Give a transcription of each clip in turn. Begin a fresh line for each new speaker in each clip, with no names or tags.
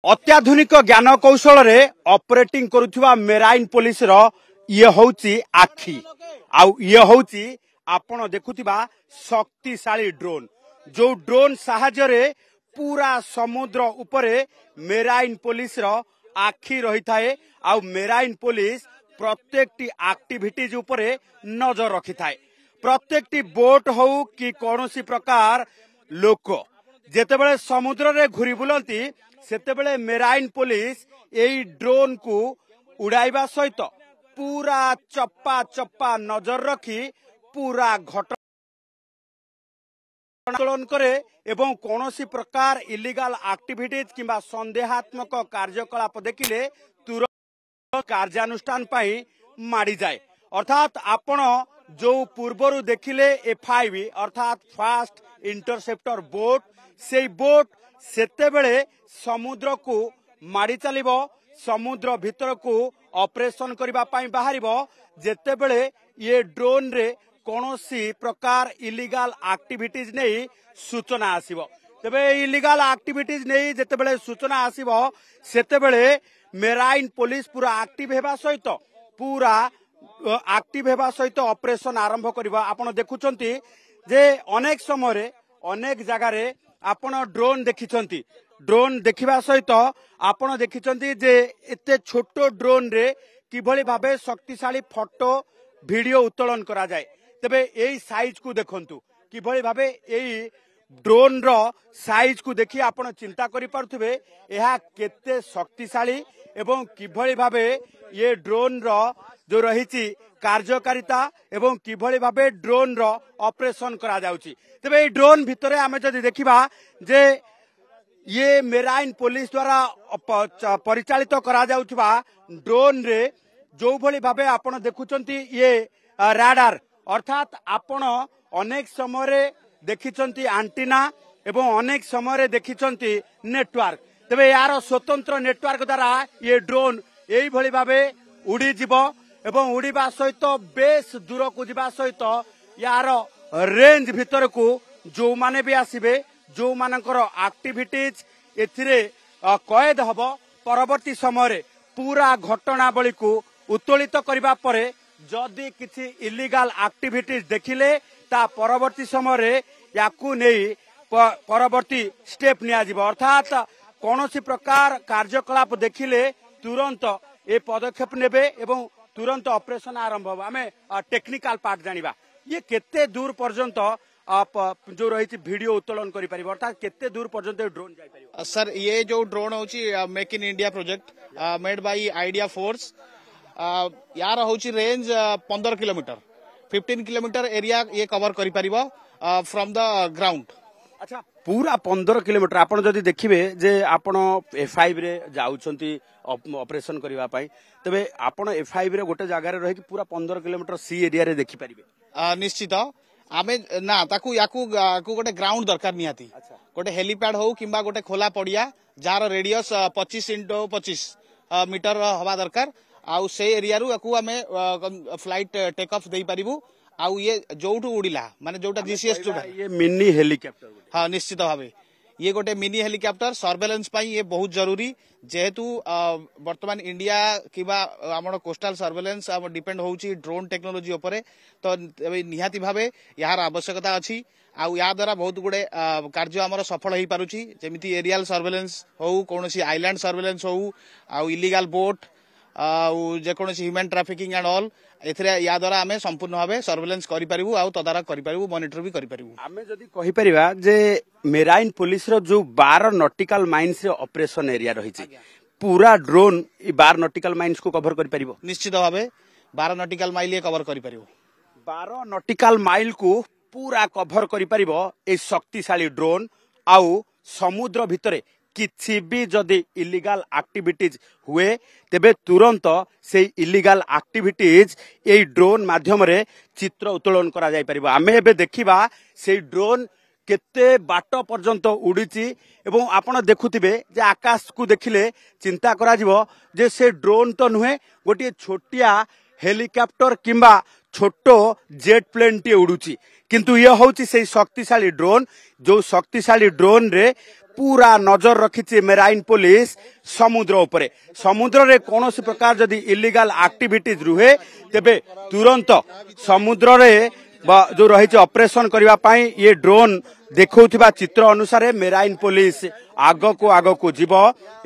अत्याधुनिक ज्ञान कौशल रे ऑपरेटिंग करुवा मेराइन पुलिस रो ये होची आखि आउ ये होची आपण देखुथिबा शक्तिशाली ड्रोन जो ड्रोन साहाय्य रे पूरा समुद्र उपरे मेराइन पुलिस रो आखि रही थाए आउ मेराइन पुलिस प्रत्येकटी एक्टिविटीज उपरे नजर रखि थाए प्रत्येकटी बोट हो कि कोनोसी प्रकार लोक जेतेबेले समुद्र रे घुरी बुलंती सेतेबेले मेराइन पुलिस एई ड्रोन को उड़ाइबा सहित पूरा चप्पा चप्पा नजर रखी पूरा घटना करे एवं कोनोसी प्रकार इलीगल एक्टिविटीज किंबा संदेहात्मक कार्यकलाप देखिले तुरंत कार्यानुष्ठान पाई माड़ी जाए अर्थात आपण जो पूर्वरु देखिले F5 अर्थात फास्ट इंटरसेप्टर बोट से बोट सेतेबेले समुद्र को माड़ी चलिबो समुद्र भीतर को ऑपरेशन करबा पाई बाहरिबो जेतेबेले ये ड्रोन रे कोनोसी प्रकार इलीगल एक्टिविटीज नहीं सूचना आसीबो तबे इलीगल एक्टिविटीज नहीं जेतेबेले सूचना आसीबो सेतेबेले मेराइन पुलिस पूरा एक्टिव हेबा सहित पूरा एक्टिव हेबा सहित ऑपरेशन आरंभ करबा आपण देखुचंती जे अनेक समय रे अनेक जगह रे आपण ड्रोन देखिचंती ड्रोन देखिबा सहित आपण देखिचंती जे एते छोटो ड्रोन रे किभली भाबे शक्तिशाली फोटो वीडियो उत्तोलन करा जाय तबे एई साइज को देखंतु किभली भाबे एई ड्रोन रो साइज को देखि आपण चिंता करि पारथुबे एहा केते शक्तिशाली एवं किभली भाबे ये ड्रोन रो जो रहिची कार्यकारिता एवं किभली भाबे ड्रोन रो ऑपरेशन करा जाउची तबे एई ड्रोन भितरे आमे जदि देखिबा जे ये मेराइन पुलिस द्वारा परिचालित करा जाउथबा ड्रोन रे जो भली भाबे आपण देखुचंती ये राडार अर्थात आपण अनेक समय रे देखिचंती एंटीना एवं अनेक समय रे देखिचंती नेटवर्क तबे यार स्वतंत्र नेटवर्क द्वारा ये ड्रोन एई भली भाबे उड़ी जिवो एवं उड़ीबा सहित बेस दूर को जिबा सहित यार रेंज भीतर को जो माने भी आसीबे जो मानकर एक्टिविटीज एथिरे कैद हबो परवर्ती समय रे पूरा घटनावली को उत्तोलित करबा परे जदि किछि इलीगल एक्टिविटीज देखिले ता परवर्ती समय रे याकू नेई परवर्ती स्टेप निया जिवो अर्थात कोनोसी प्रकार कार्यकलाप देखिले तुरंत ए पदक्षेप नेबे एवं तुरंत ऑपरेशन आरंभ हो आमे टेक्निकल पार्ट जानिबा ये केते दूर पर्यंत जो रही वीडियो उत्तोलन करि परिबो अर्थात केते दूर पर्यंत ड्रोन जाय परिबो
सर ये जो ड्रोन होची make in India project made by idea force यार होची रेंज 15 किलोमीटर 15 किलोमीटर एरिया ये कवर करि परिबो फ्रॉम द ग्राउंड
अच्छा पूरा 15 किलोमीटर आपण जदि देखिबे जे आपण F5 रे जाउछंती ऑपरेशन करबा पई तबे आपण F5 रे गोटे जगह रे रही कि पूरा 15 किलोमीटर सी एरिया रे देखि परिबे
निश्चित आमे ना ताकू याकू गोटे ग्राउंड दरकार निहाती गोटे हेलीपैड हो किंबा गोटे खोला पड़िया जार रेडियस 25 into 25 मीटर हवा दरकार आउ से एरिया रु याकू आमे फ्लाइट टेक ऑफ देई परिबू आउ ये जोठू उड़िला माने जोटा जीसीएस
ये मिनी हेलीकॉप्टर
हाँ निश्चित भावे ये गोटे मिनी हेलीकॉप्टर सर्वेलेंस पाई ये बहुत जरूरी जेहेतु वर्तमान इंडिया किबा हमर कोस्टल सर्वेलेंस डिपेंड होउची ड्रोन टेक्नोलॉजी उपरे तो निहाती भावे यार आवश्यकता अछि आउ या द्वारा बहुत गुडे कार्य हमर सफल होई पारुची जेमिति एरियल सर्वेलेंस हो कोनोसी आइलैंड सर्वेलेंस हो आउ इलीगल बोट आउ जे कोनोसी ह्यूमन ट्रैफिकिंग एंड ऑल एथरे या द्वारा आमे संपूर्ण भावे सर्वेलेंस करि परिबु आउ तदारक करि परिबु मॉनिटर भी करि परिबु
आमे जदी कहि परिबा जे मेराइन पुलिस रो जो 12 नॉटिकल माइंस रे ऑपरेशन एरिया रही छी पूरा ड्रोन 12 नॉटिकल माइंस को कवर करि परिबो
निश्चित भावे 12 नॉटिकल माइल ये कवर करि परिबो
12 नॉटिकल माइल को पूरा कवर करि परिबो ए शक्तिशाली ड्रोन आउ समुद्र भितरे किछि भी जदि इलीगल एक्टिविटीज हुए तेबे तुरंत से इलीगल एक्टिविटीज ए ड्रोन माध्यम रे चित्र उत्तोलन करा जाय परिबो आमे एबे देखिबा से ड्रोन केते बाट पर्यंत उड़ीची एवं आपण देखुथिबे जे आकाश को देखिले चिंता करा जिवो जे से ड्रोन तो नुहे गोटे छोटिया हेलीकॉप्टर किंबा छोटो जेट प्लेन टी उड़ुची किंतु ये होची से शक्तिशाली ड्रोन जो शक्तिशाली ड्रोन रे पूरा नजर रखी मेराइन पुलिस समुद्र उपरे समुद्र रे कौन प्रकार जदि इलीगल एक्टिविटीज रुहे तेबे तुरंत समुद्र रे जो रही ऑपरेशन करबा पई ये ड्रोन देखौथिबा चित्र अनुसार मेराइन पुलिस आग को जीव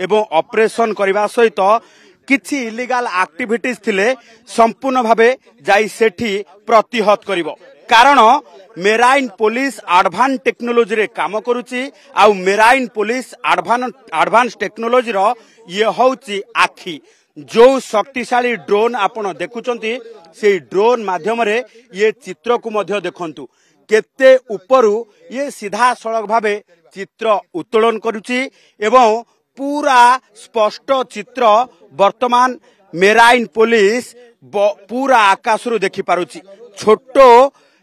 एवं ऑपरेशन करबा सहित किछि इलीगल एक्टिविटीज थिले संपूर्ण भावे जाई सेठी प्रतिहत करिवो कारण मेराइन पुलिस एडवांस टेक्नोलोजी रे काम करूची आउ मेराइन पुलिस एडवांस टेक्नोलोजी रो ये होची आखी जो शक्तिशाली ड्रोन आपण देखुचंती से ड्रोन माध्यम रे ये चित्र को मध्य देखंतु केते उपरु ये सीधा सड़क भावे चित्र उत्तोलन करूची एवं पूरा स्पष्ट चित्र वर्तमान मेराइन पुलिस पूरा आकाश रु देखि पारुची छोटो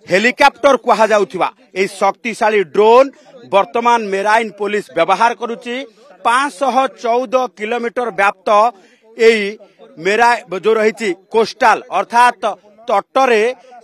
हेलिकॉप्टर कहा जाउथिबा ए शक्तिशाली ड्रोन वर्तमान मेराइन पुलिस व्यवहार करूची 514 किलोमीटर व्याप्त एई मेरा जो रही कोस्टाल अर्थात तटरे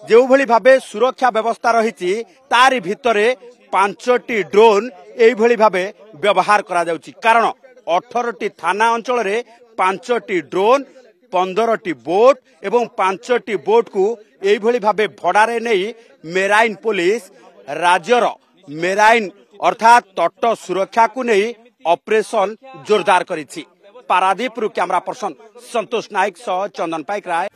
जो भली भावे सुरक्षा व्यवस्था रही तारी भितरे 5टी ड्रोन एभली भावे व्यवहार करा जाउची कारण 18टी थाना अंचल रे 5टी ड्रोन 15टी बोट एवं 5टी बोट को एभली भावे भड़ारे नहीं मेराइन पुलिस राज्यर मेराइन अर्थात तट सुरक्षा को नहीं ऑपरेशन जोरदार करिछि। पारादीप कैमरा पर्सन संतोष नायक सह चंदन पाइक राय।